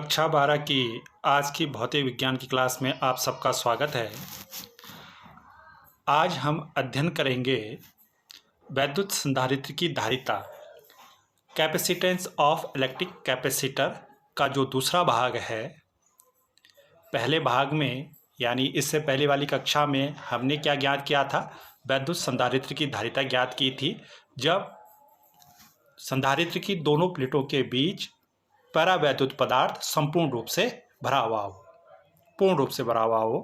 कक्षा 12 की आज की भौतिक विज्ञान की क्लास में आप सबका स्वागत है। आज हम अध्ययन करेंगे वैद्युत संधारित्र की धारिता, कैपेसिटेंस ऑफ इलेक्ट्रिक कैपेसिटर का जो दूसरा भाग है। पहले भाग में यानी इससे पहले वाली कक्षा में हमने क्या ज्ञात किया था? वैद्युत संधारित्र की धारिता ज्ञात की थी जब संधारित्र की दोनों प्लेटों के बीच परावैद्युत पदार्थ संपूर्ण रूप से भरा हुआ हो, पूर्ण रूप से भरा हुआ हो।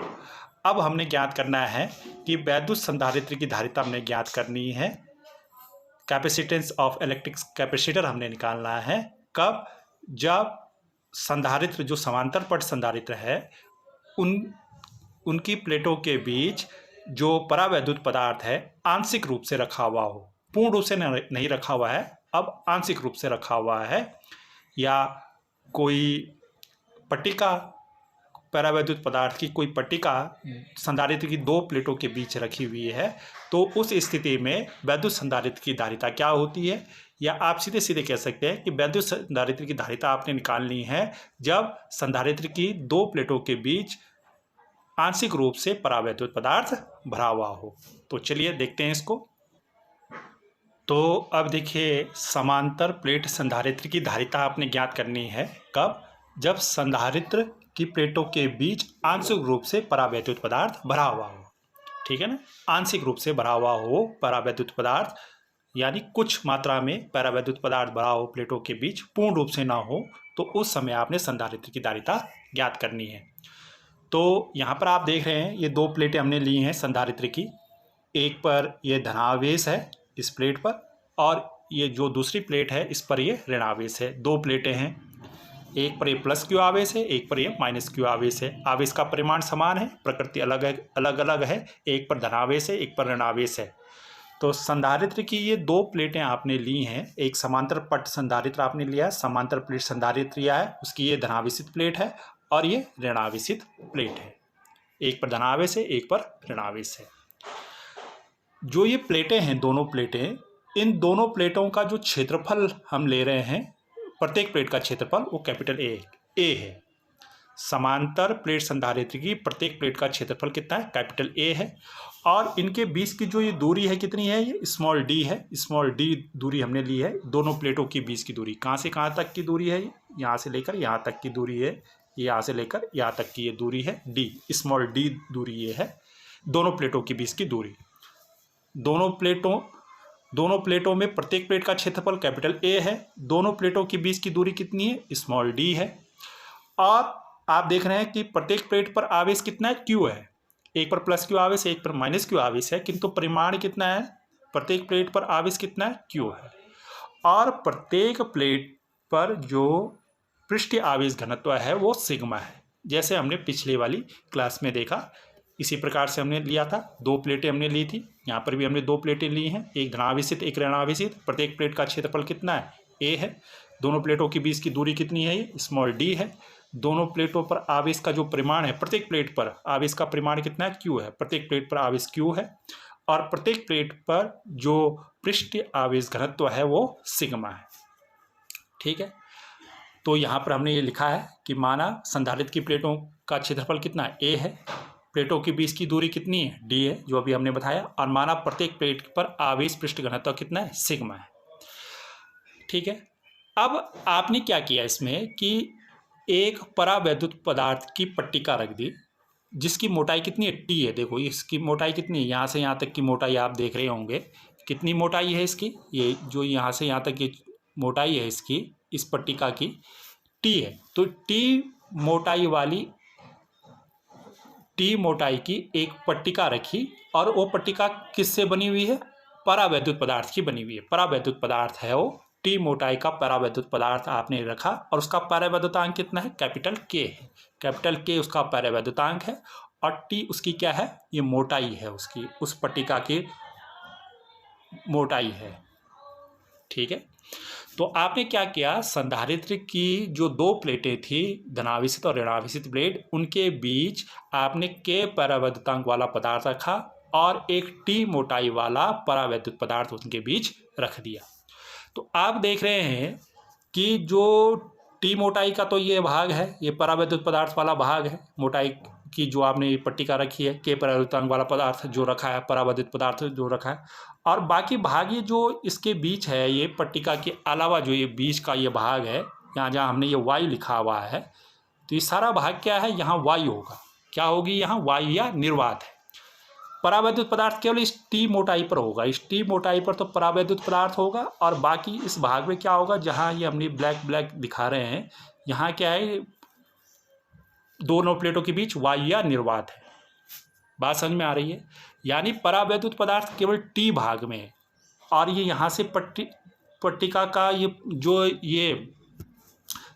अब हमने ज्ञात करना है कि वैद्युत संधारित्र की धारिता हमने ज्ञात करनी है। कैपेसिटेंस ऑफ इलेक्ट्रिक कैपेसिटर हमने निकालना है कब? जब संधारित्र जो समांतर पट संधारित्र है उनकी प्लेटों के बीच जो परावैद्युत पदार्थ है आंशिक रूप से रखा हुआ हो, पूर्ण रूप से नहीं रखा हुआ है, अब आंशिक रूप से रखा हुआ है, या कोई पट्टिका परावैद्युत पदार्थ की कोई पट्टिका संधारित्र की दो प्लेटों के बीच रखी हुई है, तो उस स्थिति में वैद्युत संधारित्र की धारिता क्या होती है? या आप सीधे सीधे कह सकते हैं कि वैद्युत संधारित्र की धारिता आपने निकालनी है जब संधारित्र की दो प्लेटों के बीच आंशिक रूप से परावैद्युत पदार्थ भरा हुआ हो। तो चलिए देखते हैं इसको। तो अब देखिए, समांतर प्लेट संधारित्र की धारिता आपने ज्ञात करनी है कब? जब संधारित्र की प्लेटों के बीच आंशिक रूप से परावैद्युत पदार्थ भरा हुआ हो। ठीक है ना, आंशिक रूप से भरा हुआ हो परावैद्युत पदार्थ, यानी कुछ मात्रा में परावैद्युत पदार्थ भरा हो प्लेटों के बीच, पूर्ण रूप से ना हो, तो उस समय आपने संधारित्र की धारिता ज्ञात करनी है। तो यहाँ पर आप देख रहे हैं ये दो प्लेटें हमने ली हैं संधारित्र की। एक पर ये धनावेश है इस प्लेट पर, और ये जो दूसरी प्लेट है इस पर ये ऋणावेश है। दो प्लेटें हैं, एक पर ये प्लस क्यू आवेश है, एक पर ये माइनस क्यू आवेश है। आवेश का परिमाण समान है, प्रकृति अलग अलग है। एक पर धनावेश है, एक पर ऋणावेश है। तो संधारित्र की ये दो प्लेटें आपने ली हैं। एक समांतर पट संधारित्र आपने लिया है, समांतर प्लेट संधारित्र लिया है, उसकी ये धनावेशित प्लेट है और ये ऋणावेशित प्लेट है। एक पर धनावेश है, एक पर ऋणावेश है। जो ये प्लेटें हैं, दोनों प्लेटें, इन दोनों प्लेटों का जो क्षेत्रफल हम ले रहे हैं, प्रत्येक प्लेट का क्षेत्रफल, वो कैपिटल ए है। समांतर प्लेट संधारित्र की प्रत्येक प्लेट का क्षेत्रफल कितना है? कैपिटल ए है। और इनके बीच की जो ये दूरी है कितनी है? ये स्मॉल डी है। स्मॉल डी दूरी हमने ली है। दोनों प्लेटों के बीच की दूरी कहाँ से कहाँ तक की दूरी है? यहाँ से लेकर यहाँ तक की दूरी है। यहाँ से लेकर यहाँ तक की ये दूरी है डी, स्मॉल डी दूरी ये है दोनों प्लेटों के बीच की दूरी। दोनों प्लेटों में प्रत्येक प्लेट का क्षेत्रफल कैपिटल ए है। दोनों प्लेटों के बीच की दूरी कितनी है? स्मॉल डी है। और आप देख रहे हैं कि प्रत्येक प्लेट पर आवेश कितना है? क्यू है। एक पर प्लस क्यू आवेश है, एक पर माइनस क्यू आवेश है, किंतु परिमाण कितना है? प्रत्येक प्लेट पर आवेश कितना है? क्यू है। और प्रत्येक प्लेट पर जो पृष्ठीय आवेश घनत्व है वो सिग्मा है, जैसे हमने पिछले वाली क्लास में देखा। इसी प्रकार से हमने लिया था, दो प्लेटें हमने ली थी। यहाँ पर भी हमने दो प्लेटें ली हैं, एक धनावेशित एक ऋणावेशित। प्रत्येक प्लेट का क्षेत्रफल कितना है? ए है। दोनों प्लेटों के बीच की दूरी कितनी है? ये स्मॉल डी है। दोनों प्लेटों पर आवेश का जो परिमाण है, प्रत्येक प्लेट पर आवेश का परिमाण कितना है? क्यू है। प्रत्येक प्लेट पर आवेश क्यू है। और प्रत्येक प्लेट पर जो पृष्ठीय आवेश घनत्व है वो सिग्मा है। ठीक है, तो यहाँ पर हमने ये लिखा है कि माना संधारित्र की प्लेटों का क्षेत्रफल कितना है? ए है। प्लेटों के बीच की दूरी कितनी है? डी है, जो अभी हमने बताया। और माना प्रत्येक प्लेट पर आवेश पृष्ठ घनत्व कितना है? सिग्मा है। ठीक है, अब आपने क्या किया इसमें कि एक परावैद्युत पदार्थ की पट्टिका रख दी जिसकी मोटाई कितनी है? टी है। देखो इसकी मोटाई कितनी है? यहाँ से यहाँ तक की मोटाई आप देख रहे होंगे। कितनी मोटाई है इसकी? ये जो यहाँ से यहाँ तक की मोटाई है इसकी, इस पट्टिका की, टी है। तो टी मोटाई की एक पट्टिका रखी, और वो पट्टिका किससे बनी हुई है? परावैद्युत पदार्थ की बनी हुई है। परावैद्युत पदार्थ है वो, टी मोटाई का परावैद्युत पदार्थ आपने रखा, और उसका परावैद्युतांक कितना है? कैपिटल के है। कैपिटल के उसका परावैद्युतांक है, और टी उसकी क्या है? ये मोटाई है उसकी, उस पट्टिका की मोटाई है। ठीक है, तो आपने क्या किया? संधारित्र की जो दो प्लेटें थी, धनावेशित और ऋणावेशित प्लेट, उनके बीच आपने के परावैद्युतांक वाला पदार्थ रखा और एक टी मोटाई वाला परावैद्युत पदार्थ उनके बीच रख दिया। तो आप देख रहे हैं कि जो टी मोटाई का तो ये भाग है, ये परावैद्युत पदार्थ वाला भाग है। मोटाई की जो आपने पट्टिका रखी है, के परावैद्युतांक वाला पदार्थ जो रखा है, परावैद्युत पदार्थ जो रखा है, और बाकी भाग ये जो इसके बीच है, ये पट्टिका के अलावा जो ये बीच का ये भाग है, यहाँ जहाँ हमने ये वायु लिखा हुआ है, तो ये सारा भाग क्या है, यहाँ वायु होगा। क्या होगी यहाँ? वायु या निर्वात है। परावैद्युत पदार्थ केवल इस टी मोटाई पर होगा, इस टी मोटाई पर तो परावैद्युत पदार्थ होगा, और बाकी इस भाग में क्या होगा, जहाँ ये हमने ब्लैक ब्लैक दिखा रहे हैं, यहाँ क्या है, दोनों प्लेटों के बीच वायु या निर्वात है। बात समझ में आ रही है? यानी परावैद्युत पदार्थ केवल टी भाग में है, और ये यहाँ से पट्टिका का ये जो ये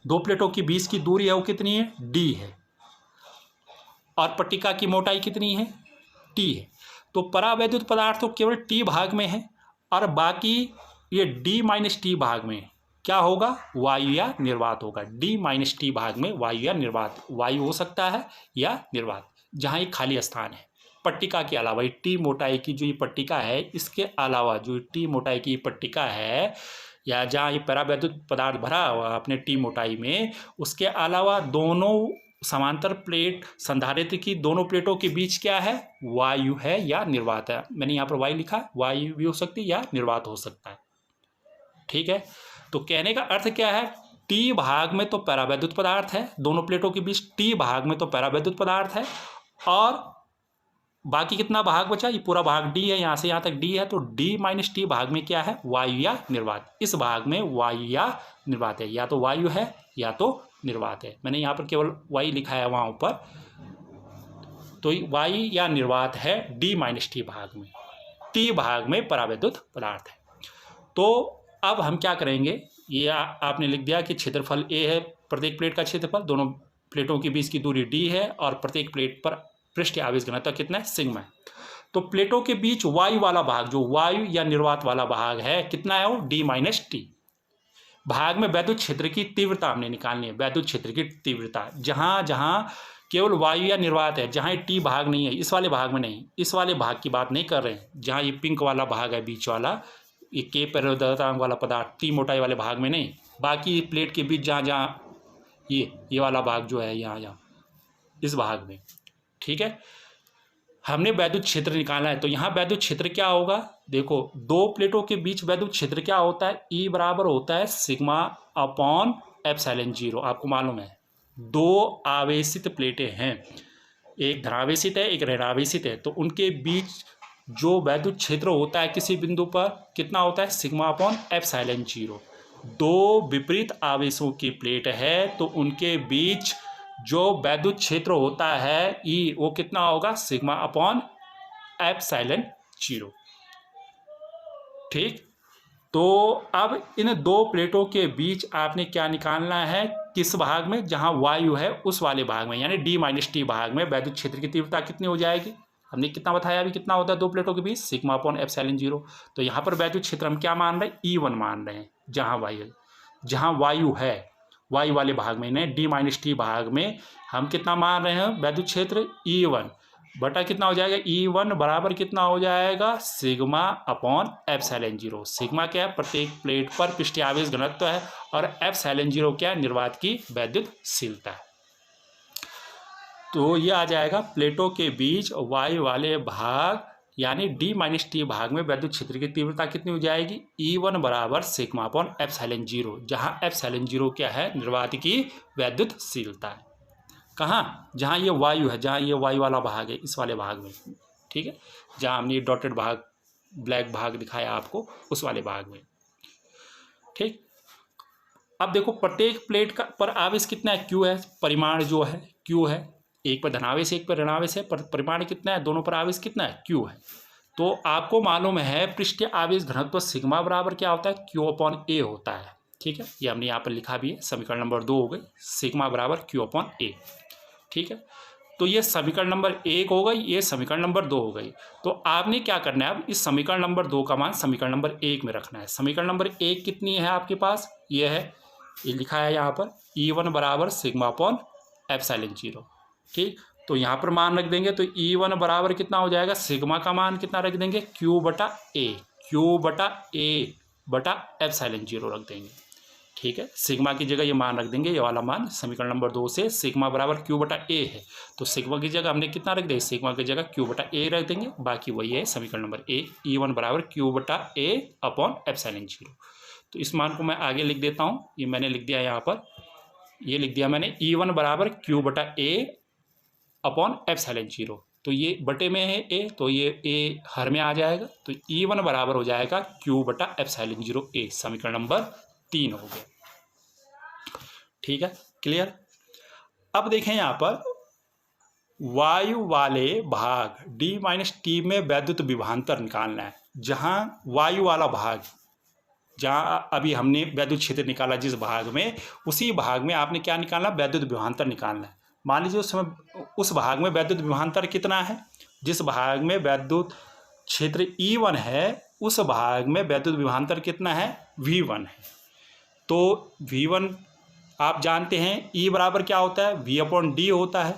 दो प्लेटों के बीच की दूरी है वो कितनी है? डी है, और पट्टिका की मोटाई कितनी है? टी है। तो परावैद्युत पदार्थ तो केवल टी भाग में है, और बाकी ये डी माइनस टी भाग में क्या होगा? वायु या निर्वात होगा। डी माइनस टी भाग में वायु या निर्वात, वायु हो सकता है या निर्वात, जहाँ एक खाली स्थान है पट्टिका के अलावा। ये टी मोटाई की जो ये पट्टिका है, इसके अलावा जो टी मोटाई की पट्टिका है, या जहाँ ये परावैद्युत पदार्थ भरा हुआ अपने टी मोटाई में, उसके अलावा दोनों समांतर प्लेट संधारित्र की दोनों प्लेटों के बीच क्या है? वायु है या निर्वात है। मैंने यहाँ पर वायु लिखा है, वायु भी हो सकती है या निर्वात हो सकता है। ठीक है, तो कहने का अर्थ क्या है? टी भाग में तो परावैद्युत पदार्थ है, दोनों प्लेटों के बीच टी भाग में तो परावैद्युत पदार्थ है, और बाकी कितना भाग बचा? ये पूरा भाग डी है, यहाँ से यहाँ तक डी है, तो डी माइनस टी भाग में क्या है? वायु या निर्वात। इस भाग में वायु या निर्वात है, या तो वायु है या तो निर्वात है। मैंने यहाँ पर केवल वायु लिखा है वहाँ ऊपर, तो वायु या निर्वात है डी माइनस टी भाग में। टी भाग में परावैद्युत पदार्थ है। तो अब हम क्या करेंगे, ये आपने लिख दिया कि क्षेत्रफल ए है, प्रत्येक प्लेट का क्षेत्रफल, दोनों प्लेटों के बीच की दूरी डी है, और प्रत्येक प्लेट पर पृष्ठ आवेश घनत्व कितना है? सिग्मा है। तो प्लेटों के बीच वायु वाला भाग, जो वायु या निर्वात वाला भाग है, कितना है वो? D minus T. भाग में वैद्युत क्षेत्र की तीव्रता हमने निकालनी है, वैद्युत क्षेत्र की तीव्रता, जहाँ जहाँ केवल वायु या निर्वात है, जहाँ टी भाग नहीं है, इस वाले भाग में नहीं, इस वाले भाग की बात नहीं कर रहे हैं, जहाँ ये पिंक वाला भाग है बीच वाला, ये के परावैद्युतांक वाला पदार्थ टी मोटाई वाले भाग में नहीं, बाकी प्लेट के बीच जहाँ जहाँ ये वाला भाग जो है, यहाँ इस भाग में। ठीक है, हमने वैद्युत क्षेत्र निकालना है, तो यहाँ वैद्युत क्षेत्र क्या होगा? देखो, दो प्लेटों के बीच वैद्युत क्षेत्र क्या होता है? ई बराबर होता है सिग्मा अपॉन एप्सिलॉन जीरो। आपको मालूम है, दो आवेशित प्लेटें हैं, एक धनावेशित है, एक ऋणावेशित है, तो उनके बीच जो वैद्युत क्षेत्र होता है किसी बिंदु पर कितना होता है? Sigma upon epsilon zero. दो विपरीत आवेशों की प्लेट है, तो उनके बीच जो वैद्युत क्षेत्र होता है ई, वो कितना होगा? Sigma upon epsilon zero. ठीक, तो अब इन दो प्लेटों के बीच आपने क्या निकालना है? किस भाग में? जहां वायु है उस वाले भाग में, यानी डी माइनस टी भाग में वैद्युत क्षेत्र की तीव्रता कितनी हो जाएगी? हमने कितना बताया अभी, कितना होता है दो प्लेटों के बीच? Sigma upon epsilon zero. तो यहाँ पर वैद्युत क्षेत्र हम क्या मान रहे हैं? E1 मान रहे हैं, जहाँ वायु है, वायु वाले भाग में, ने डी माइनस टी भाग में हम कितना मान रहे हैं वैद्युत क्षेत्र? E1 बटा कितना हो जाएगा? E1 बराबर कितना हो जाएगा? Sigma upon epsilon zero. Sigma क्या है? प्रत्येक प्लेट पर पृष्ठीय आवेश घनत्व है, और एप्सिलॉन जीरो क्या है? निर्वात की वैद्युतशीलता है। तो ये आ जाएगा प्लेटों के बीच वायु वाले भाग, यानी डी माइनस टी भाग में वैद्युत क्षेत्र की तीव्रता कितनी हो जाएगी? E1 बराबर सिग्मा अपॉन एप्सिलॉन जीरो, जहाँ एप्सिलॉन जीरो क्या है? निर्वात की वैद्युतशीलता है। कहाँ? जहाँ ये वायु है, जहाँ ये वायु वाला भाग है, इस वाले भाग में। ठीक है, जहाँ हमने डॉटेड भाग, ब्लैक भाग दिखाया आपको, उस वाले भाग में। ठीक, अब देखो प्रत्येक प्लेट का पर आवेश कितना है? Q है, परिमाण जो है Q है, एक पर धनावेश एक पर ऋणावेश है, पर परिमाण कितना है? दोनों पर आवेश कितना है? Q है। तो आपको मालूम है पृष्ठीय आवेश घनत्व सिग्मा बराबर क्या होता है? Q अपॉन A होता है। ठीक है, ये हमने यहाँ पर लिखा भी है, समीकरण नंबर 2 हो गई, सिग्मा बराबर Q अपॉन A। ठीक है, तो ये समीकरण नंबर 1 हो गई, ये समीकरण नंबर 2 हो गई। तो आपने क्या करना है? अब इस समीकरण नंबर 2 का मान समीकरण नंबर 1 में रखना है। समीकरण नंबर 1 कितनी है आपके पास? ये है, ये लिखा है यहाँ पर, E1 बराबर सिग्मा अपॉन एप्सिलॉन जीरो। ठीक, तो यहाँ पर मान रख देंगे, तो E1 बराबर कितना हो जाएगा? सिग्मा का मान कितना रख देंगे? Q बटा A, Q बटा A बटा एप्सिलॉन जीरो रख देंगे। ठीक है, सिग्मा की जगह ये मान रख देंगे, ये वाला मान समीकरण नंबर 2 से सिग्मा बराबर क्यू बटा ए है, तो सिग्मा की जगह हमने कितना रख दिया, सिग्मा की जगह क्यू बटा ए रख देंगे, बाकी वही है समीकरण नंबर ए, E1 बराबर क्यू बटा ए अपॉन एप्सिलॉन 0। तो इस मान को मैं आगे लिख देता हूँ, ये मैंने लिख दिया यहाँ पर, ये लिख दिया मैंने E1 बराबर क्यू बटा ए अपॉन एप्सिलॉन 0। तो ये बटे में है ए, तो ये ए हर में आ जाएगा, तो E1 बराबर हो जाएगा क्यू बटा एप्सिलॉन 0 ए, समीकरण नंबर 3 हो गया। ठीक है, क्लियर। अब देखें यहाँ पर वायु वाले भाग d माइनस टी में वैद्युत विभवांतर निकालना है। जहाँ वायु वाला भाग, जहाँ अभी हमने वैद्युत क्षेत्र निकाला जिस भाग में, उसी भाग में आपने क्या निकालना, वैद्युत विभवांतर निकालना है। मान लीजिए उस भाग में वैद्युत विभवांतर कितना है, जिस भाग में वैद्युत क्षेत्र E1 है उस भाग में वैद्युत विभवांतर कितना है, V1 है। तो V1 आप जानते हैं E बराबर क्या होता है, V अपॉन डी होता है,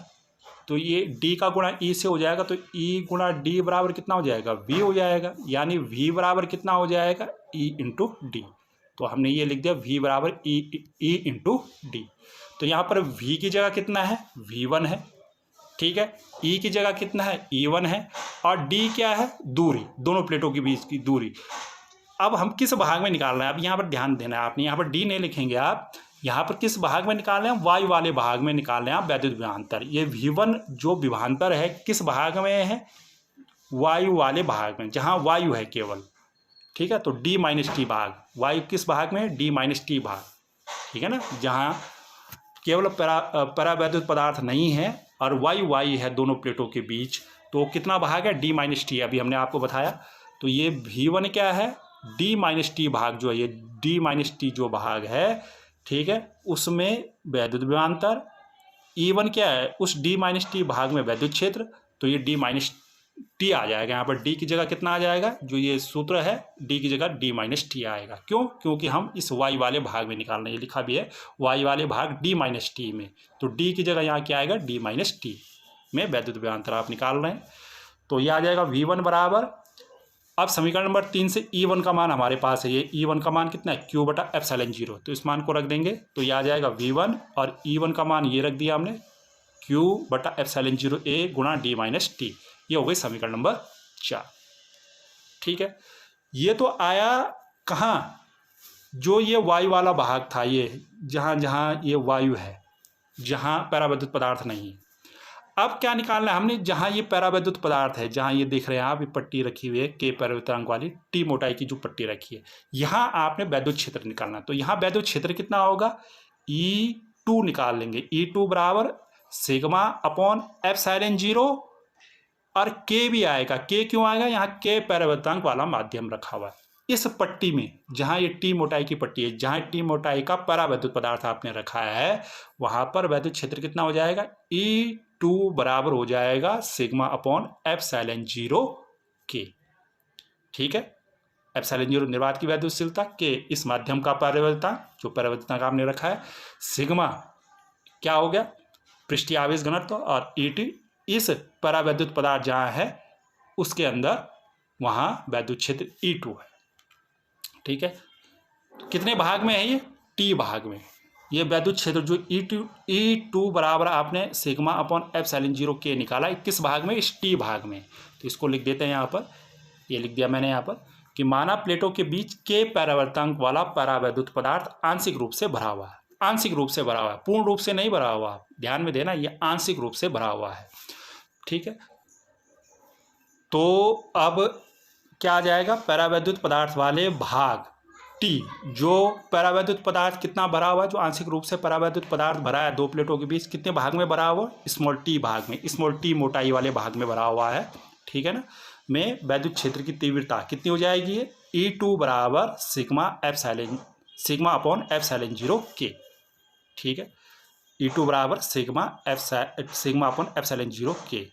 तो ये D का गुणा E से हो जाएगा, तो E गुणा D बराबर कितना हो जाएगा, V हो जाएगा, यानी V बराबर कितना हो जाएगा, E इंटू डी। तो हमने ये लिख दिया V बराबर E इंटू डी। तो यहाँ पर V की जगह कितना है, V1 है, ठीक है, E की जगह कितना है, E1 है, और D क्या है, दूरी, दोनों प्लेटों के बीच की दूरी। अब हम किस भाग में निकाल रहे हैं, अब यहाँ पर ध्यान देना है आपने, यहाँ पर D नहीं लिखेंगे आप, यहाँ पर किस भाग में निकाल रहे हैं, वायु वाले भाग में निकाल रहे हैं आप वैद्युत विभवांतर। ये V1 जो विभवांतर है किस भाग में है, वायु वाले भाग में, जहाँ वायु है केवल, ठीक है। तो D माइनस टी भाग, वायु किस भाग में है, D माइनस टी भाग, ठीक है ना, जहाँ केवल परावैद्युत पदार्थ नहीं है और वायु है दोनों प्लेटों के बीच। तो कितना भाग है, D माइनस टी, अभी हमने आपको बताया। तो ये V1 क्या है, D माइनस टी भाग जो है, ये D माइनस टी जो भाग है, ठीक है, उसमें वैद्युत विभवांतर। E1 क्या है, उस D माइनस टी भाग में वैद्युत क्षेत्र, तो ये D माइनस टी आ जाएगा। यहाँ पर D की जगह कितना आ जाएगा, जो ये सूत्र है D की जगह D माइनस टी आएगा। क्यों, क्योंकि हम इस वायु वाले भाग में निकालना है, ये लिखा भी है वायु वाले भाग D माइनस टी में, तो D की जगह यहाँ क्या आएगा, D माइनस टी में वैद्युत विभवांतर आप निकाल रहे हैं। तो ये आ जाएगा V1 बराबर, अब समीकरण नंबर 3 से E1 का मान हमारे पास है, ये E1 का मान कितना है, क्यू बटा एप्सिलॉन 0, तो इस मान को रख देंगे, तो ये आ जाएगा V1, और E1 का मान ये रख दिया हमने, क्यू बटा एप्सिलॉन 0 ए गुणा D माइनस टी। ये हो गई समीकरण नंबर 4। ठीक है, ये तो आया कहाँ, जो ये वायु वाला भाग था, ये जहाँ जहाँ ये वायु है, जहाँ परावैद्युत पदार्थ नहीं है। अब क्या निकालना है हमने, जहाँ ये परावैद्युत पदार्थ है, जहाँ ये देख रहे हैं आप, ये पट्टी रखी हुई है K परावैद्युतांक वाली T मोटाई की जो पट्टी रखी है, यहाँ आपने वैद्युत क्षेत्र निकालना। तो यहाँ वैद्युत क्षेत्र कितना होगा, E2 निकाल लेंगे, E2 बराबर सिग्मा अपॉन एप्सिलॉन 0, और K भी आएगा। K क्यों आएगा, यहाँ K परावैद्युतांक वाला माध्यम रखा हुआ है। इस पट्टी में जहाँ ये T मोटाई की पट्टी है, जहाँ T मोटाई का परावैद्युत पदार्थ आपने रखा है, वहाँ पर वैद्युत क्षेत्र कितना हो जाएगा, E2 बराबर हो जाएगा सिग्मा अपॉन एप्सिलॉन 0 K। ठीक है, एप्सिलॉन 0 निर्वात की वैद्युतशीलता, K इस माध्यम का परावैद्युतांक, जो परावैद्युतांक आपने रखा है, सिग्मा क्या हो गया, पृष्ठीय आवेश घनत्व, और E2 इस परावैद्युत पदार्थ जहाँ है उसके अंदर, वहाँ वैद्युत क्षेत्र E2 है। ठीक है, कितने भाग में है ये, T भाग में। ये वैद्युत क्षेत्र जो E2 बराबर आपने सिग्मा अपॉन एप्सिलॉन 0 K निकाला, किस भाग में, इस T भाग में। तो इसको लिख देते हैं यहाँ पर, ये लिख दिया मैंने यहाँ पर कि माना प्लेटों के बीच K परावर्तांक वाला परावैद्युत पदार्थ आंशिक रूप से भरा हुआ है, आंशिक रूप से भरा हुआ है, पूर्ण रूप से नहीं भरा हुआ, ध्यान में देना, ये आंशिक रूप से भरा हुआ है। ठीक है, तो अब क्या आ जाएगा, परावैद्युत पदार्थ वाले भाग T, जो परावैद्युत पदार्थ कितना भरा हुआ है, जो आंशिक रूप से परावैद्युत पदार्थ भरा है दो प्लेटों के बीच, कितने भाग में भरा हुआ, स्मॉल t भाग में, स्मॉल t मोटाई वाले भाग में भरा हुआ है। ठीक है ना, में वैद्युत क्षेत्र की तीव्रता कितनी हो जाएगी, E2 बराबर सिग्मा अपॉन एप्सिलॉन 0 K। ठीक है, E2 बराबर सिग्मा अपॉन एप्सिलॉन 0 K।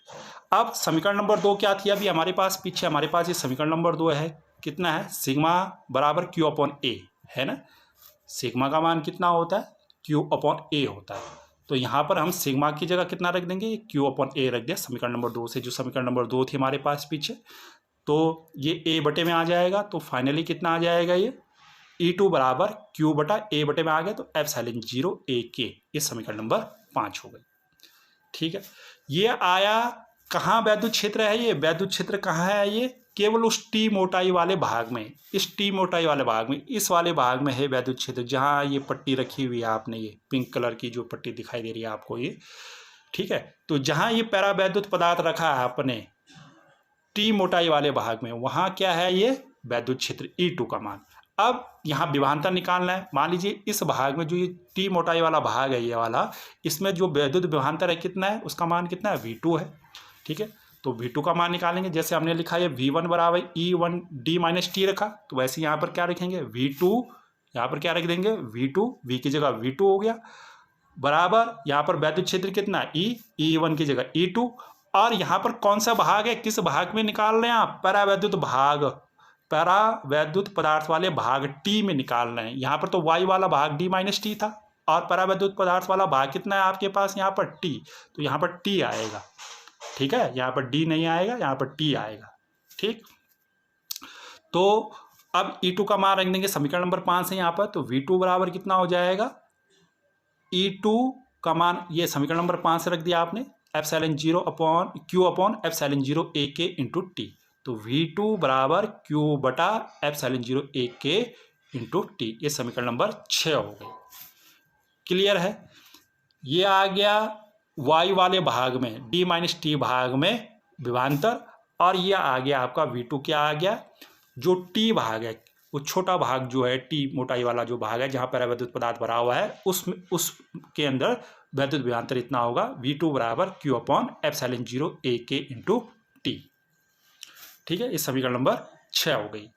अब समीकरण नंबर 2 क्या थी, अभी हमारे पास पीछे हमारे पास ये समीकरण नंबर 2 है, कितना है, सिग्मा बराबर Q अपॉन A है ना, सिग्मा का मान कितना होता है, Q अपॉन A होता है। तो यहाँ पर हम सिग्मा की जगह कितना रख देंगे, Q अपॉन A रख दिया समीकरण नंबर 2 से, जो समीकरण नंबर 2 थी हमारे पास पीछे, तो ये A बटे में आ जाएगा। तो फाइनली कितना आ जाएगा, ये E2 बराबर Q बटा A बटे में आ गया तो एप्सिलॉन 0 AK, ये समीकरण नंबर 5 हो गई। ठीक है, ये आया कहाँ वैद्युत क्षेत्र है, ये वैद्युत क्षेत्र कहाँ है, ये केवल उस टी मोटाई वाले भाग में, इस टी मोटाई वाले भाग में, इस वाले भाग में है वैद्युत क्षेत्र, जहाँ ये पट्टी रखी हुई है आपने, ये पिंक कलर की जो पट्टी दिखाई दे रही है आपको ये। ठीक है, तो जहाँ ये पैरावैद्युत पदार्थ रखा है आपने टी मोटाई वाले भाग में, वहाँ क्या है ये वैद्युत क्षेत्र E2 का मान। अब यहाँ विभवांतर निकालना है। मान लीजिए इस भाग में जो ये टी मोटाई वाला भाग है ये वाला, इसमें जो वैद्युत विभवांतर है कितना है, उसका मान कितना है, V2 है। ठीक है, तो V2 का मान निकालेंगे। जैसे हमने लिखा है V1 बराबर E1 D माइनस टी रखा, तो वैसे यहाँ पर क्या रखेंगे V2, यहाँ पर क्या रख देंगे V2, V की जगह V2 हो गया, बराबर यहाँ पर वैद्युत क्षेत्र कितना E1 की जगह E2। और यहाँ पर कौन सा भाग है, किस भाग में निकाल रहे हैं आप, परावैद्युत भाग, परावैद्युत पदार्थ वाले भाग टी में निकाल रहे हैं। यहाँ पर तो वाई वाला भाग D माइनस टी था और परावैद्युत पदार्थ वाला भाग कितना है आपके पास यहाँ पर टी, तो यहाँ पर टी आएगा। ठीक है, यहाँ पर डी नहीं आएगा, यहाँ पर टी आएगा। ठीक, तो अब E2 का मान रख देंगे समीकरण नंबर 5 है यहाँ पर, तो V2 बराबर कितना हो जाएगा, E2 का मान ये समीकरण नंबर 5 से रख दिया आपने, epsilon 0 upon Q upon epsilon 0 AK into T, तो V2 बराबर Q बटा एप्सिलॉन 0 AK इंटू टी, ये समीकरण नंबर 6 हो गई। क्लियर है, ये आ गया वाई वाले भाग में D माइनस टी भाग में विभवांतर, और ये आ गया आपका V2 क्या आ गया, जो टी भाग है वो छोटा भाग जो है टी मोटाई वाला जो भाग है जहाँ पर वैद्युत पदार्थ भरा हुआ है, उसके अंदर वैद्युत विभवांतर इतना होगा V2 बराबर Q upon epsilon 0 AK into T. ठीक है, इस समीकरण नंबर 6 हो गई।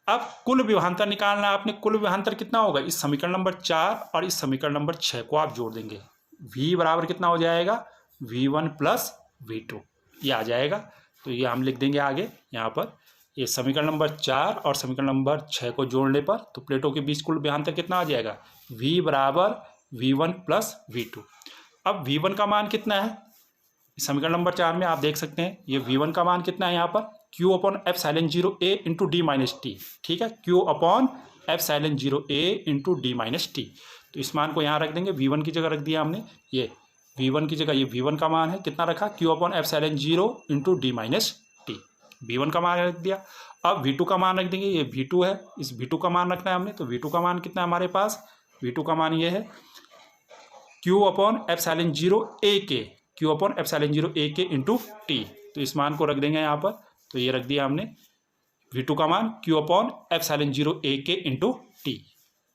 अब कुल विभवांतर निकालना है आपने, कुल विभवांतर कितना होगा, इस समीकरण नंबर 4 और इस समीकरण नंबर 6 को आप जोड़ देंगे। V बराबर कितना हो जाएगा, V1 प्लस V2, ये आ जाएगा। तो ये हम लिख देंगे आगे यहाँ पर, ये समीकरण नंबर 4 और समीकरण नंबर 6 को जोड़ने पर तो प्लेटों के बीच कुल विभवांतर कितना आ जाएगा, V बराबर V1 प्लस V2। अब V1 का मान कितना है, समीकरण नंबर 4 में आप देख सकते हैं, ये V1 का मान कितना है यहाँ पर, Q upon epsilon 0 A into D minus T. ठीक है, Q upon epsilon 0 A into D minus T, तो इस मान को यहाँ रख देंगे, V1 की जगह रख दिया हमने, ये V1 की जगह ये V1 का मान है कितना रखा, Q upon epsilon 0 into D minus T, V1 का मान रख दिया। अब V2 का मान रख देंगे, ये V2 है, इस V2 का मान रखना है हमने, तो V2 का मान कितना है हमारे पास, V2 का मान ये है Q upon epsilon 0 AK, Q upon epsilon 0 AK into T, तो इस मान को रख देंगे यहाँ पर, तो ये रख दिया हमने V2 का मान Q upon epsilon 0 AK into T,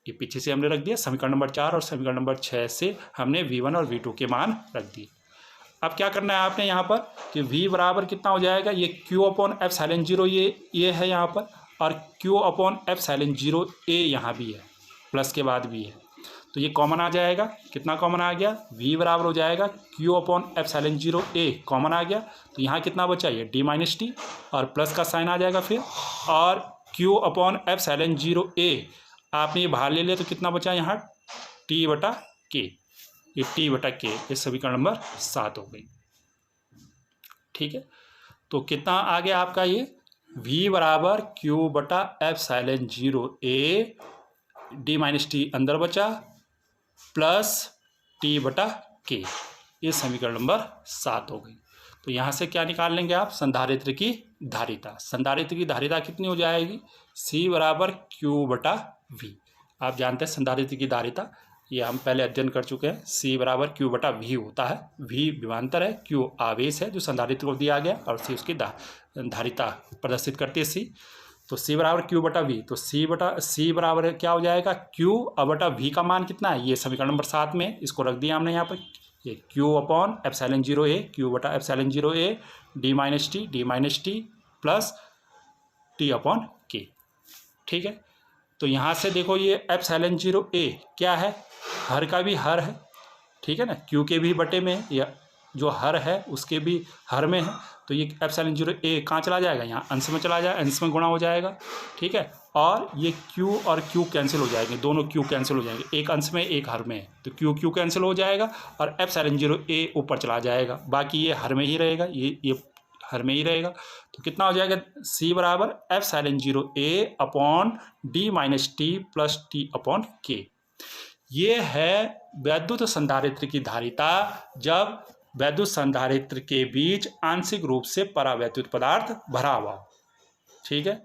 ये पीछे से हमने रख दिया। समीकरण नंबर 4 और समीकरण नंबर 6 से हमने V1 और V2 के मान रख दिए। अब क्या करना है आपने यहाँ पर कि V बराबर कितना हो जाएगा, ये Q अपॉन एप्सिलॉन 0 ये है यहाँ पर, और Q अपॉन एप्सिलॉन 0 A यहाँ भी है, प्लस के बाद भी है, तो ये कॉमन आ जाएगा। कितना कॉमन आ गया, V बराबर हो जाएगा Q upon epsilon 0 A common आ गया, तो यहाँ कितना बचा, ये D माइनस टी और प्लस का साइन आ जाएगा फिर, और Q अपॉन एप्सिलॉन 0 A आपने ये बाहर ले लिया तो कितना बचा यहाँ T बटा K, ये T बटा K, ये समीकरण नंबर 7 हो गई। ठीक है, तो कितना आ गया आपका ये V बराबर Q बटा epsilon 0 A D minus T अंदर बचा प्लस T बटा K, ये समीकरण नंबर 7 हो गई। तो यहाँ से क्या निकाल लेंगे आप, संधारित्र की धारिता। संधारित्र की धारिता कितनी हो जाएगी, C बराबर Q बटा V। आप जानते हैं संधारित्र की धारिता, ये हम पहले अध्ययन कर चुके हैं। C बराबर Q बटा V होता है, V विभवांतर है, Q आवेश है जो संधारित्र को दिया गया, और C उसकी धारिता प्रदर्शित करती है C। तो C बराबर Q बटा V, तो C बराबर क्या हो जाएगा, Q बटा V का मान कितना है, ये समीकरण नंबर 7 में इसको रख दिया हमने यहाँ पर, ये Q upon epsilon 0 A, Q बटा epsilon 0 A D minus T plus T upon K। ठीक है, तो यहाँ से देखो ये एप्सिलॉन 0 A क्या है, हर का भी हर है, ठीक है ना, Q के भी बटे में, या जो हर है उसके भी हर में है, तो ये एप्सिलॉन 0 A कहाँ चला जाएगा, यहाँ अंश में चला जाएगा, अंश में गुणा हो जाएगा। ठीक है, और ये Q और Q कैंसिल हो जाएंगे, दोनों Q कैंसिल हो जाएंगे, एक अंश में एक हर में है, तो Q कैंसिल हो जाएगा और एप्सिलॉन 0 A ऊपर चला जाएगा, बाकी ये हर में ही रहेगा, ये हर में ही रहेगा। तो कितना हो जाएगा, C बराबर ε0A upon D minus T plus T upon के। ये है वैद्युत संधारित्र की धारिता जब वैद्युत संधारित्र के बीच आंशिक रूप से परावैद्युत पदार्थ भरा हुआ। ठीक है,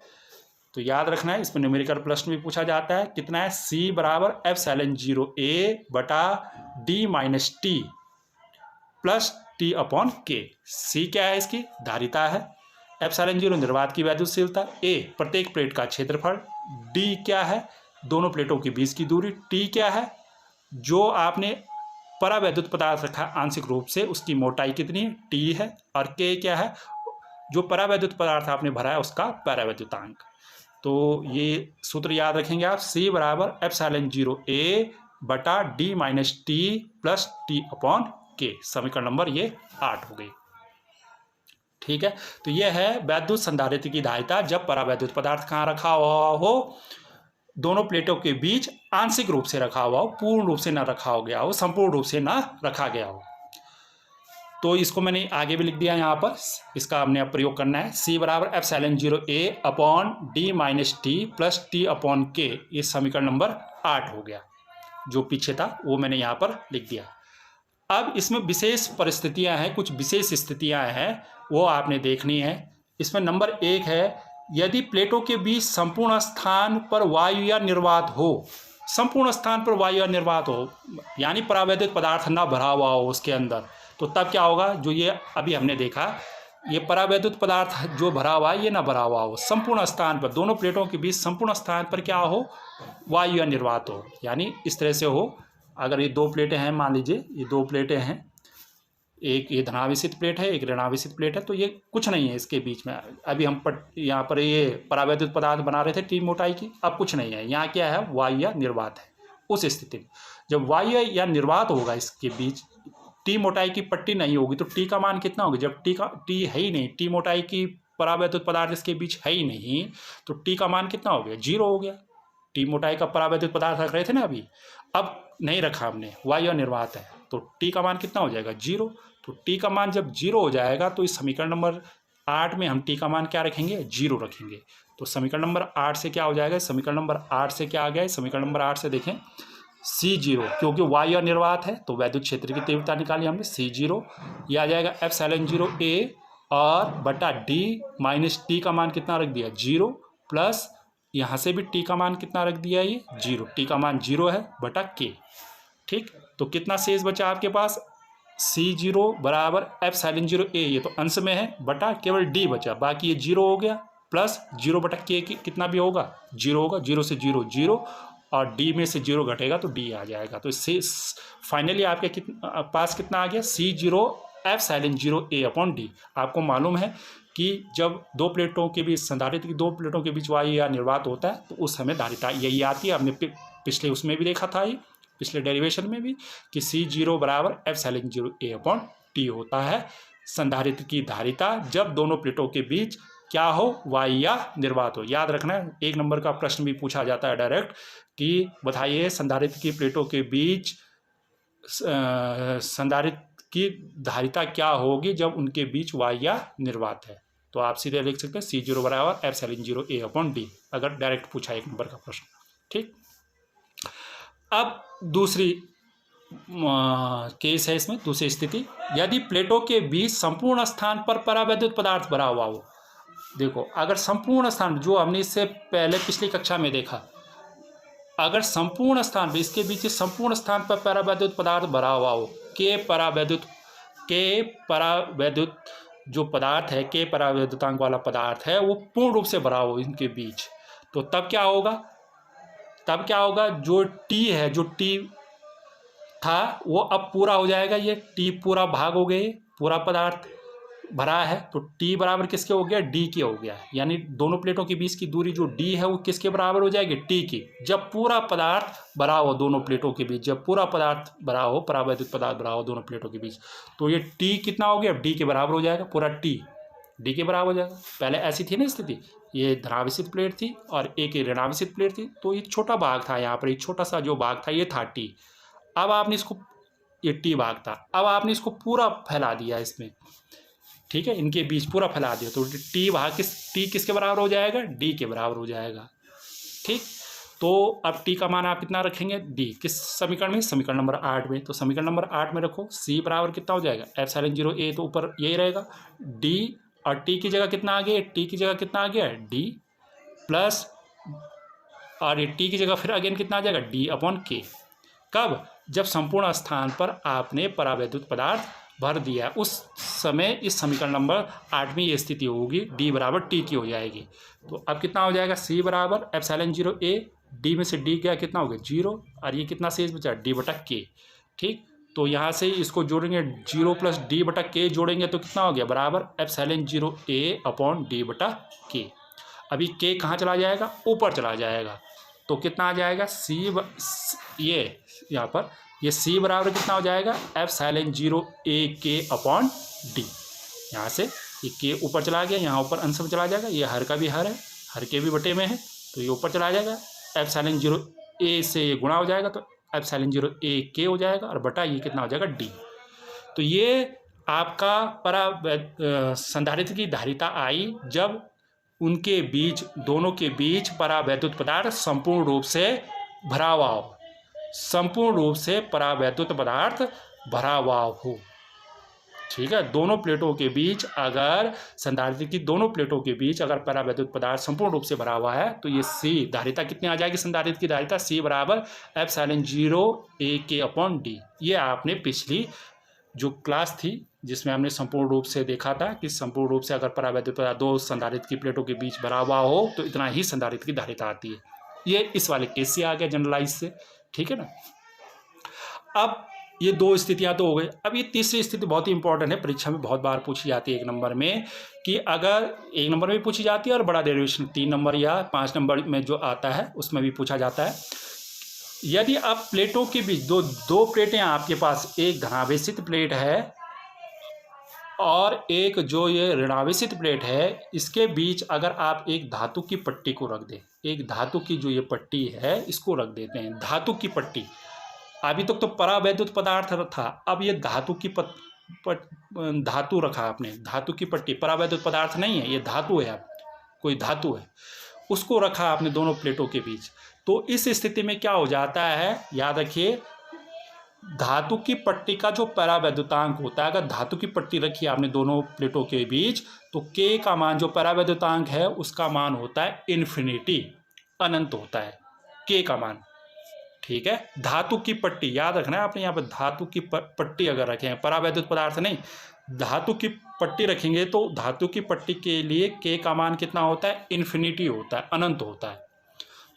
तो याद रखना है, इसमें न्यूमेरिकल प्रश्न भी पूछा जाता है। कितना है, C बराबर ε0A बटा D minus T plus T upon के। C क्या है, इसकी धारिता है, ε0 निर्वात की वैद्युतशीलता, A प्रत्येक प्लेट का क्षेत्रफल, D क्या है दोनों प्लेटों के बीच की दूरी, T क्या है जो आपने परावैद्युत पदार्थ रखा आंशिक रूप से उसकी मोटाई कितनी है, T है, और K क्या है जो परावैद्युत पदार्थ आपने भरा है उसका परावैद्युतांक। तो ये सूत्र याद रखेंगे आप, C बराबर ε0A बटा D minus T plus T upon के। समीकरण नंबर ये 8 हो गई। ठीक है, तो यह है वैद्युत संधारित्र की धारिता जब परावैद्युत पदार्थ कहाँ रखा हुआ हो, दोनों प्लेटों के बीच आंशिक रूप से रखा हुआ हो, पूर्ण रूप से ना रखा हो गया हो, संपूर्ण रूप से ना रखा गया हो। तो इसको मैंने आगे भी लिख दिया यहाँ पर, इसका हमने अब प्रयोग करना है। C बराबर ε0A upon D minus T plus T upon के। ये समीकरण नंबर 8 हो गया, जो पीछे था वो मैंने यहाँ पर लिख दिया। अब इसमें विशेष परिस्थितियाँ हैं, कुछ विशेष स्थितियाँ हैं, वो आपने देखनी है। इसमें नंबर 1 है, यदि प्लेटों के बीच संपूर्ण स्थान पर वायु या निर्वात हो, संपूर्ण स्थान पर वायु या निर्वात हो, यानी परावैद्युत पदार्थ ना भरा हुआ हो उसके अंदर, तो तब क्या होगा, जो ये अभी हमने देखा, ये परावैद्युत पदार्थ जो भरा हुआ है ये ना भरा हुआ हो, संपूर्ण स्थान पर, दोनों प्लेटों के बीच संपूर्ण स्थान पर क्या हो, वायु या निर्वात हो, यानी इस तरह से हो। अगर ये दो प्लेटें हैं, मान लीजिए ये दो प्लेटें हैं, एक ये धनावेशित प्लेट है, एक ऋणावेशित प्लेट है, तो ये कुछ नहीं है इसके बीच में। अभी हम यहाँ पर ये परावैद्युत पदार्थ बना रहे थे टी मोटाई की, अब कुछ नहीं है, यहाँ क्या है, वायु या निर्वात है। उस स्थिति में जब वायु या निर्वात होगा, इसके बीच टी मोटाई की पट्टी नहीं होगी, तो टी का मान कितना होगा, जब टी है ही नहीं, टी मोटाई की परावैद्युत पदार्थ इसके बीच है ही नहीं, तो टी का मान कितना हो गया, 0 हो गया। टी मोटाई का परावैद्युत पदार्थ रख रहे थे ना अभी, अब नहीं रखा हमने, वायु या निर्वात है, तो टी का मान कितना हो जाएगा, 0। तो टी का मान जब 0 हो जाएगा तो इस समीकरण नंबर 8 में हम टी का मान क्या रखेंगे, 0 रखेंगे। तो समीकरण नंबर 8 से क्या हो जाएगा, समीकरण नंबर 8 से क्या आ गया, समीकरण नंबर 8 से देखें, C0, क्योंकि वायु या निर्वात है तो वैद्युत क्षेत्र की तीव्रता निकाली हमने, C0 ये आ जाएगा ε0A और बटा D माइनस टी का मान कितना रख दिया, 0, प्लस यहाँ से भी टी का मान कितना रख दिया, ये 0, टी का मान 0 है बटा के। ठीक, तो कितना शेष बचा आपके पास, C0 बराबर ε0A, ये तो अंश में है, बटा केवल D बचा, बाकी ये 0 हो गया, प्लस 0 बटा के कितना भी होगा, 0 होगा, 0 से 0 0, और D में से 0 घटेगा तो D आ जाएगा। तो इससे फाइनली आपके पास कितना आ गया, C0 ε0A अपॉन D। आपको मालूम है कि जब दो प्लेटों के बीच, संधारित्र की दो प्लेटों के बीच वायु या निर्वात होता है तो उस समय धारिता यही आती है। हमने पिछले उसमें भी देखा था, ये पिछले डेरिवेशन में भी, कि C0 बराबर ε0A अपॉन टी होता है संधारित्र की धारिता जब दोनों प्लेटों के बीच क्या हो, वायु या निर्वात हो। याद रखना है, 1 नंबर का प्रश्न भी पूछा जाता है डायरेक्ट, कि बताइए संधारित्र की प्लेटों के बीच संधारित्र की धारिता क्या होगी जब उनके बीच वायु या निर्वात है। तो आप सीधे लिख सकते हैं C0 बराबर ε0A अपॉन डी, अगर डायरेक्ट पूछा 1 नंबर का प्रश्न। ठीक, अब दूसरी केस है, इसमें दूसरी स्थिति, यदि प्लेटों के बीच संपूर्ण स्थान पर परावैद्युत पदार्थ भरा हुआ हो। देखो, अगर संपूर्ण स्थान, जो हमने इससे पहले पिछली कक्षा में देखा, अगर संपूर्ण स्थान पर, इसके बीच संपूर्ण स्थान पर परावैद्युत पदार्थ भरा हुआ हो, के परावैद्युत जो पदार्थ है, के परावैद्युतांक वाला पदार्थ है, वो पूर्ण रूप से भरा हो इनके बीच, तो तब क्या होगा, जो टी है, जो टी था वो अब पूरा हो जाएगा, ये टी पूरा भाग हो गए, पूरा पदार्थ भरा है, तो टी बराबर किसके हो गया, डी के हो गया। यानी दोनों प्लेटों के बीच की दूरी जो डी है वो किसके बराबर हो जाएगी, टी की, जब पूरा पदार्थ भरा हो दोनों प्लेटों के बीच, जब पूरा पदार्थ भरा हो, परावैद्युत पदार्थ भरा हो दोनों प्लेटों के बीच, तो ये टी कितना हो गया, डी के बराबर हो जाएगा, पूरा टी डी के बराबर हो जाएगा। पहले ऐसी थी ना स्थिति, ये धनावेशित प्लेट थी और एक ऋणावेशित प्लेट थी, तो ये छोटा भाग था, यहाँ पर ये छोटा सा जो भाग था ये था टी। अब आपने इसको, ये टी भाग था, अब आपने इसको पूरा फैला दिया इसमें, ठीक है, इनके बीच पूरा फैला दिया तो टी वहाँ टी किसके बराबर हो जाएगा, डी के बराबर हो जाएगा। ठीक, तो अब टी का मान आप कितना रखेंगे, डी, किस समीकरण में, समीकरण नंबर 8 में। तो समीकरण नंबर 8 में रखो, सी बराबर कितना हो जाएगा, एप्सिलॉन 0 ए, तो ऊपर यही रहेगा, डी, और टी की जगह कितना आ गया, टी की जगह कितना आ गया, डी, प्लस, और ये टी की जगह फिर अगेन कितना आ जाएगा, डी अपॉन के। कब, जब संपूर्ण स्थान पर आपने परावैद्युत पदार्थ भर दिया, उस समय इस समीकरण नंबर 8 में ये स्थिति होगी, डी बराबर टी की हो जाएगी। तो अब कितना हो जाएगा, सी बराबर एप्सिलॉन 0 ए, डी में से डी गया कितना हो गया, 0, और ये कितना शेष बचा, डी बटा के। ठीक, तो यहाँ से इसको जोड़ेंगे, 0 प्लस डी बटा के जोड़ेंगे तो कितना हो गया, बराबर एप्सिलॉन 0 ए अपॉन डी बटा के। अभी के कहाँ चला जाएगा, ऊपर चला जाएगा, तो कितना आ जाएगा, सी, ये यहाँ पर ये सी बराबर कितना हो जाएगा, एप्सिलॉन 0 ए के अपॉन डी। यहाँ से ये के ऊपर चला गया, यहाँ ऊपर अंश में चला जाएगा, ये हर का भी हर है, हर के भी बटे में है, तो ये ऊपर चला जाएगा, एप्सिलॉन 0 ए से ये गुणा हो जाएगा तो एप्सिलॉन 0 ए के हो जाएगा, और बटा ये कितना हो जाएगा, डी। तो ये आपका संधारित्र की धारिता आई जब उनके बीच, दोनों के बीच परावैद्युत पदार्थ संपूर्ण रूप से भरा हुआ हो, संपूर्ण रूप से परावैद्युत पदार्थ भरा हुआ हो। ठीक है, दोनों प्लेटों के बीच, अगर संधारित्र की दोनों प्लेटों के बीच अगर परावैद्युत पदार्थ संपूर्ण रूप से भरा हुआ है तो ये सी धारिता कितनी आ जाएगी, संधारित्र की धारिता सी बराबर एप्सिलॉन 0 ए के अपॉन डी। ये आपने पिछली जो क्लास थी जिसमें हमने संपूर्ण रूप से देखा था कि संपूर्ण रूप से अगर परावैद्युत पदार्थ दो संधारित्र की प्लेटों के बीच भरा हुआ हो तो इतना ही संधारित्र की धारिता आती है। ये इस वाले केस से आ गया जनरलाइज से। ठीक है ना, अब ये दो स्थितियां तो हो गई। अब ये तीसरी स्थिति बहुत ही इंपॉर्टेंट है, परीक्षा में बहुत बार पूछी जाती है 1 नंबर में, कि अगर 1 नंबर में पूछी जाती है और बड़ा डेरिवेशन 3 नंबर या 5 नंबर में जो आता है उसमें भी पूछा जाता है। यदि आप प्लेटों के बीच दो प्लेटें आपके पास, एक धनावेशित प्लेट है और एक जो ये ऋणावेशित प्लेट है, इसके बीच अगर आप एक धातु की पट्टी को रख दें, एक धातु की जो ये पट्टी है इसको रख देते हैं, धातु की पट्टी। अभी तक तो परावैद्युत पदार्थ था, अब ये धातु की धातु रखा आपने, धातु की पट्टी, परावैद्युत पदार्थ नहीं है, ये धातु है, अब कोई धातु है, उसको रखा आपने दोनों प्लेटों के बीच। तो इस स्थिति में क्या हो जाता है, याद रखिए, धातु की पट्टी का जो परावैद्युतांक होता है, अगर धातु की पट्टी रखी आपने दोनों प्लेटों के बीच, तो के का मान जो परावैद्युतांक है उसका मान होता है इन्फिनिटी, अनंत होता है के का मान। ठीक है, धातु की पट्टी याद रखना है आपने, यहाँ पर धातु की पट्टी अगर रखे हैं, परावैद्युत पदार्थ नहीं, धातु की पट्टी रखेंगे तो धातु की पट्टी के लिए के का मान कितना होता है, इन्फिनिटी होता है, अनंत होता है।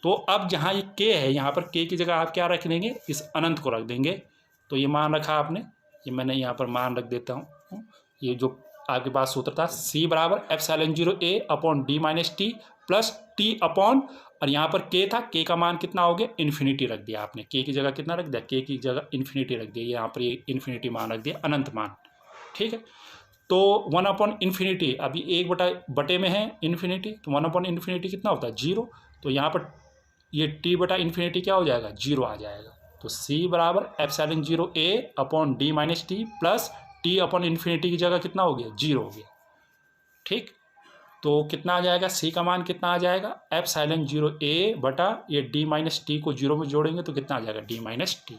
तो अब जहाँ ये के है, यहाँ पर के की जगह आप क्या रख देंगे, इस अनंत को रख देंगे। तो ये मान रखा आपने, ये मैंने यहाँ पर मान रख देता हूँ, ये जो आपके पास सूत्र था, सी बराबर epsilon 0 A upon D minus T plus T upon, और यहाँ पर के था, के का मान कितना हो गया, इन्फिनिटी रख दिया आपने, के की जगह कितना रख दिया, के की जगह इन्फिनिटी रख दिया, यहाँ पर ये इन्फिनिटी मान रख दिया, अनंत मान। ठीक है, तो 1 अपॉन इन्फिनिटी, अभी 1 बटे में है इन्फिनिटी, तो 1 अपॉन इन्फिनिटी कितना होता है, 0, तो यहाँ पर ये टी बटा इन्फिनिटी क्या हो जाएगा, 0 आ जाएगा। तो सी बराबर epsilon 0 A upon D minus T plus T upon infinity की जगह कितना हो गया, 0 हो गया। ठीक, तो कितना आ जाएगा, सी का मान कितना आ जाएगा, एप्सिलॉन 0 ए बटा ये डी माइनस टी को 0 में जोड़ेंगे तो कितना आ जाएगा, डी माइनस टी।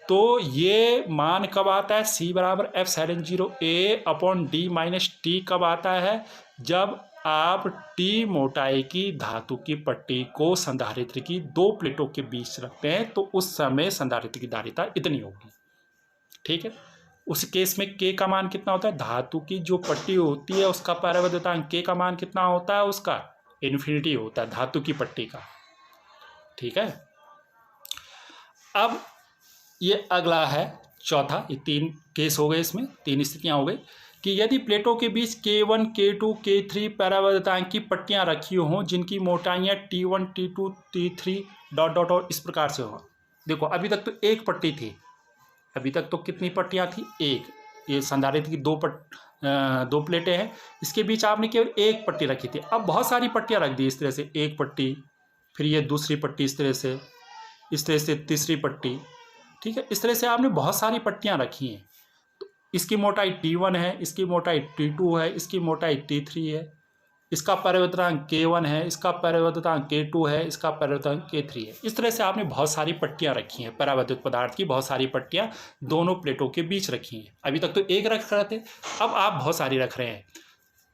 तो ये मान कब आता है, सी बराबर epsilon 0 A upon D minus T कब आता है, जब आप टी मोटाई की धातु की पट्टी को संधारित्र की दो प्लेटों के बीच रखते हैं, तो उस समय संधारित्र की धारिता इतनी होगी। ठीक है, उस केस में के का मान कितना होता है, धातु की जो पट्टी होती है उसका परावैद्युतांक के का मान कितना होता है, उसका इन्फिनिटी होता है धातु की पट्टी का। ठीक है, अब ये अगला है चौथा, ये 3 केस हो गए, इसमें 3 स्थितियां हो गई कि यदि प्लेटों के बीच K1, K2, K3 परावैद्युतांक की पट्टियां रखी हों जिनकी मोटाइयां T1, T2, T3 dot dot और इस प्रकार से हो। देखो अभी तक तो एक पट्टी थी, अभी तक तो कितनी पट्टियां थी, एक, ये संधारित्र की दो प्लेटें हैं, इसके बीच आपने केवल एक पट्टी रखी थी। अब बहुत सारी पट्टियां रख दी इस तरह से, एक पट्टी, फिर ये दूसरी पट्टी इस तरह से तीसरी पट्टी। ठीक है, इस तरह से आपने बहुत सारी पट्टियां रखी हैं। तो इसकी मोटाई T1 है, इसकी मोटाई T2 है, इसकी मोटाई T3 है, इसका परिवर्तनांक K1 है, इसका परिवर्तनांक K2 है, इसका परिवर्तनांक K3 है। इस तरह से आपने बहुत सारी पट्टियां रखी हैं, परावैद्युत पदार्थ की बहुत सारी पट्टियां दोनों प्लेटों के बीच रखी हैं। अभी तक तो एक रख रहे थे, अब आप बहुत सारी रख रहे हैं।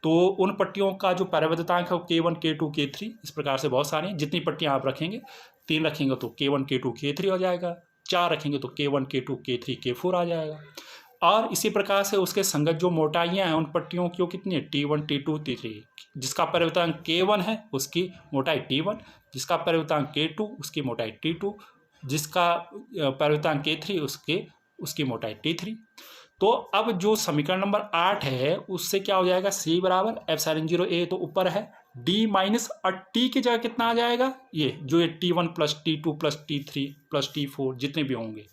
तो उन पट्टियों का जो परावैद्युतांक है वो K1 K2 K3 इस प्रकार से बहुत सारी हैं। जितनी पट्टियां आप रखेंगे, 3 रखेंगे तो K1 K2 K3 हो जाएगा, 4 रखेंगे तो K1 K2 K3 K4 आ जाएगा। और इसी प्रकार से उसके संगत जो मोटाइयां हैं उन पट्टियों की कितनी है, T1 T2 T3। जिसका परिवर्तनांक K1 है उसकी मोटाई T1, जिसका परिवर्तनांक K2 उसकी मोटाई T2, जिसका परिवर्तनांक K3 उसकी मोटाई T3। तो अब जो समीकरण नंबर 8 है उससे क्या हो जाएगा, C बराबर एप्सिलॉन 0 A तो ऊपर है, D माइनस और T की जगह कितना आ जाएगा, ये जो ये T1 plus T2 plus T3 plus T4 जितने भी होंगे,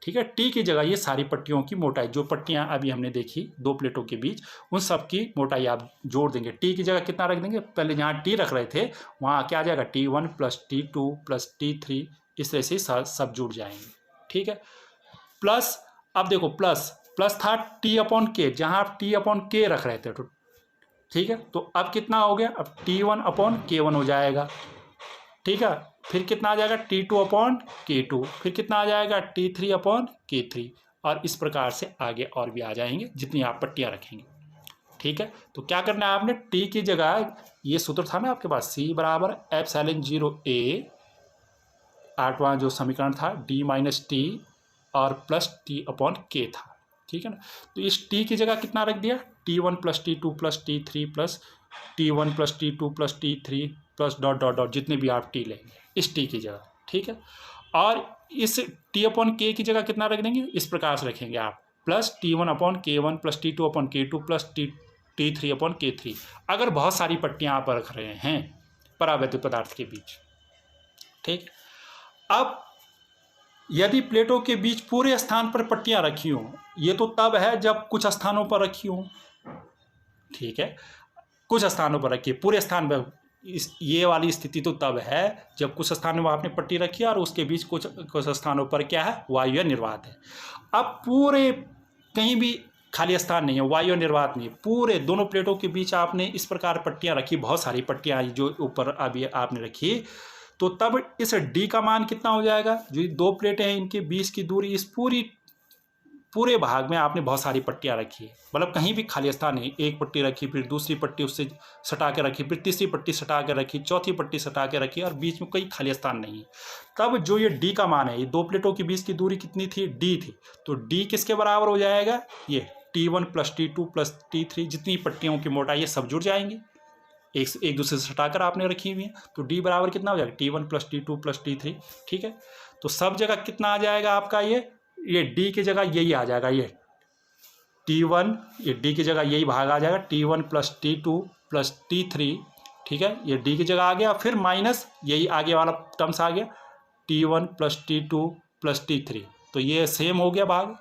ठीक है। T की जगह ये सारी पट्टियों की मोटाई, जो पट्टियां अभी हमने देखी दो प्लेटों के बीच, उन सब की मोटाई आप जोड़ देंगे। T की जगह कितना रख देंगे, पहले जहाँ T रख रहे थे वहाँ क्या आ जाएगा, T1 plus T2 plus T3, इस तरह से सब जुड़ जाएंगे, ठीक है। प्लस अब देखो प्लस था T/K, जहाँ आप T/K रख रहे थे, तो ठीक है। तो अब कितना हो गया, अब T1/K1 हो जाएगा, ठीक है। फिर कितना आ जाएगा, T2/K2, फिर कितना आ जाएगा, T3/K3, और इस प्रकार से आगे और भी आ जाएंगे जितनी आप पट्टियां रखेंगे, ठीक है। तो क्या करना है आपने, T की जगह ये सूत्र था ना आपके पास, C बराबर एप्सिलॉन 0 A, 8वां जो समीकरण था, D माइनस T और प्लस T/K था, ठीक है ना। तो इस T की जगह कितना रख दिया, T1 plus T2 plus T3 plus T1 plus T2 plus T3 plus dot dot dot जितने भी आप T लेंगे इस T की जगह, ठीक है। और इस T/K की जगह कितना रख देंगे, इस प्रकार से रखेंगे आप, plus T1/K1 plus T2/K2 plus T3/K3। अगर बहुत सारी पट्टियां आप रख रहे हैं परावैद्युत पदार्थ के बीच, ठीक। अब यदि प्लेटों के बीच पूरे स्थान पर पट्टियां रखी हों, ये तो तब है जब कुछ स्थानों पर रखी हों, ठीक है। कुछ स्थानों पर रखी, पूरे स्थान पर, ये वाली स्थिति तो तब है जब कुछ स्थानों में आपने पट्टी रखी है और उसके बीच कुछ स्थानों पर क्या है, वायु निर्वात है। अब पूरे कहीं भी खाली स्थान नहीं है, वायु निर्वात नहीं है, पूरे दोनों प्लेटों के बीच आपने इस प्रकार पट्टियां रखी, बहुत सारी पट्टियां जो ऊपर अभी आपने रखी, तो तब इस D का मान कितना हो जाएगा, जो दो प्लेटें हैं इनके बीच की दूरी, इस पूरे भाग में आपने बहुत सारी पट्टियां रखी है, मतलब कहीं भी खाली स्थान नहीं, एक पट्टी रखी, फिर दूसरी पट्टी उससे सटा के रखी, फिर तीसरी पट्टी सटा के रखी, चौथी पट्टी सटा के रखी, और बीच में कोई खाली स्थान नहीं है। तब जो ये D का मान है, ये दो प्लेटों के बीच की दूरी कितनी थी, D थी, तो D किसके बराबर हो जाएगा, ये T1 plus T2 plus T3, जितनी पट्टियों की मोटाई है सब जुड़ जाएंगे, एक दूसरे से हटाकर आपने रखी हुई है, तो D बराबर कितना हो जाएगा, T1 plus T2 plus T3, ठीक है। तो सब जगह कितना आ जाएगा आपका, ये D की जगह यही आ जाएगा, ये T1, ये D की जगह यही भाग आ जाएगा, T1 plus T2 plus T3, ठीक है। ये D की जगह आ गया, फिर माइनस यही आगे वाला टर्म्स आ गया, T1 plus T2 plus T3, तो ये सेम हो गया भाग,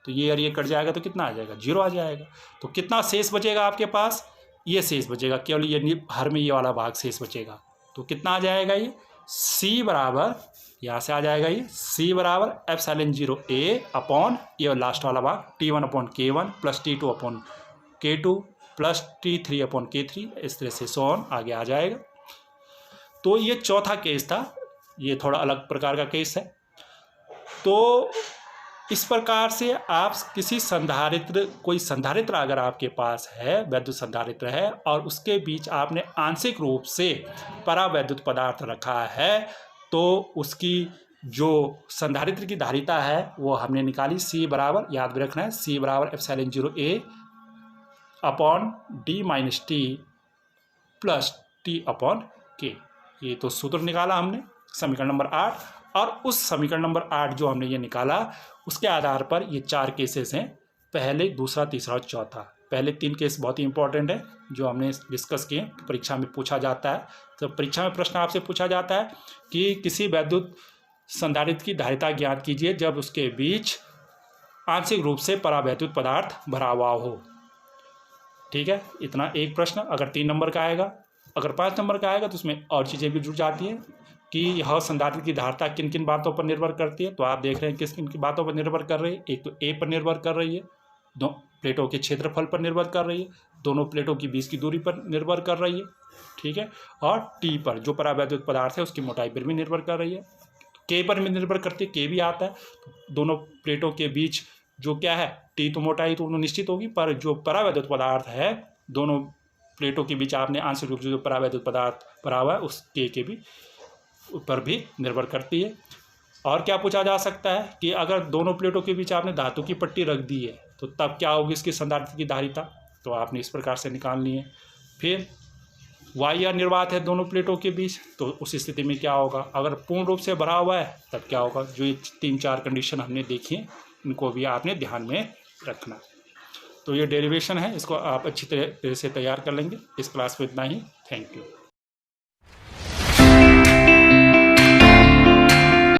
तो ये और ये कट जाएगा तो कितना आ जाएगा, 0 आ जाएगा। तो कितना शेष बचेगा आपके पास, ये शेष बचेगा, केवल ये हर में ये वाला भाग शेष बचेगा, तो कितना आ जाएगा, ये C बराबर, यहाँ से आ जाएगा ये C बराबर एप्सिलॉन 0 A अपॉन ये लास्ट वाला भाग T1/K1 plus T2/K2 plus T3/K3, इस तरह से सोन आगे आ जाएगा। तो ये चौथा केस था, ये थोड़ा अलग प्रकार का केस है। तो इस प्रकार से आप किसी संधारित्र, कोई संधारित्र अगर आपके पास है, वैद्युत संधारित्र है, और उसके बीच आपने आंशिक रूप से परावैद्युत पदार्थ रखा है, तो उसकी जो संधारित्र की धारिता है वो हमने निकाली, C बराबर, याद भी रखना है, C बराबर epsilon 0 A upon D minus T plus T/K। ये तो सूत्र निकाला हमने समीकरण नंबर 8, और उस समीकरण नंबर 8 जो हमने ये निकाला उसके आधार पर ये 4 केसेस हैं, पहले, दूसरा, तीसरा और चौथा। पहले 3 केस बहुत ही इंपॉर्टेंट है जो हमने डिस्कस किए, परीक्षा में पूछा जाता है। तो परीक्षा में प्रश्न आपसे पूछा जाता है कि किसी वैद्युत संधारित्र की धारिता ज्ञात कीजिए जब उसके बीच आंशिक रूप से परावैद्युत पदार्थ भरा हुआ हो, ठीक है। इतना एक प्रश्न अगर 3 नंबर का आएगा, अगर 5 नंबर का आएगा तो उसमें और चीज़ें भी जुड़ जाती हैं कि यह संधारित्र की धारिता किन किन बातों पर निर्भर करती है। तो आप देख रहे हैं किस किन की बातों पर निर्भर कर रही है, एक तो A पर निर्भर कर रही है, दो प्लेटों के क्षेत्रफल पर निर्भर कर रही है, दोनों प्लेटों की बीच की दूरी पर निर्भर कर रही है, ठीक है, और टी पर जो परावैद्युत पदार्थ है उसकी मोटाई पर भी निर्भर कर रही है, के पर भी निर्भर करती है, के भी आता है। दोनों प्लेटों के बीच जो क्या है, टी तो मोटाई तो निश्चित होगी, पर जो परावैद्युत पदार्थ है दोनों प्लेटों के बीच आपने आंशिक रूप से जो परावैद्युत पदार्थ पढ़ा हुआ है उस के भी पर भी निर्भर करती है। और क्या पूछा जा सकता है कि अगर दोनों प्लेटों के बीच आपने धातु की पट्टी रख दी है तो तब क्या होगी इसकी संधारित्र की धारिता, तो आपने इस प्रकार से निकालनी है। फिर वायु निर्वात है दोनों प्लेटों के बीच, तो उस स्थिति में क्या होगा, अगर पूर्ण रूप से भरा हुआ है तब क्या होगा, जो ये 3-4 कंडीशन हमने देखी हैं इनको भी आपने ध्यान में रखना। तो ये डेरिवेशन है, इसको आप अच्छी तरह से तैयार कर लेंगे। इस क्लास में इतना ही। Thank you.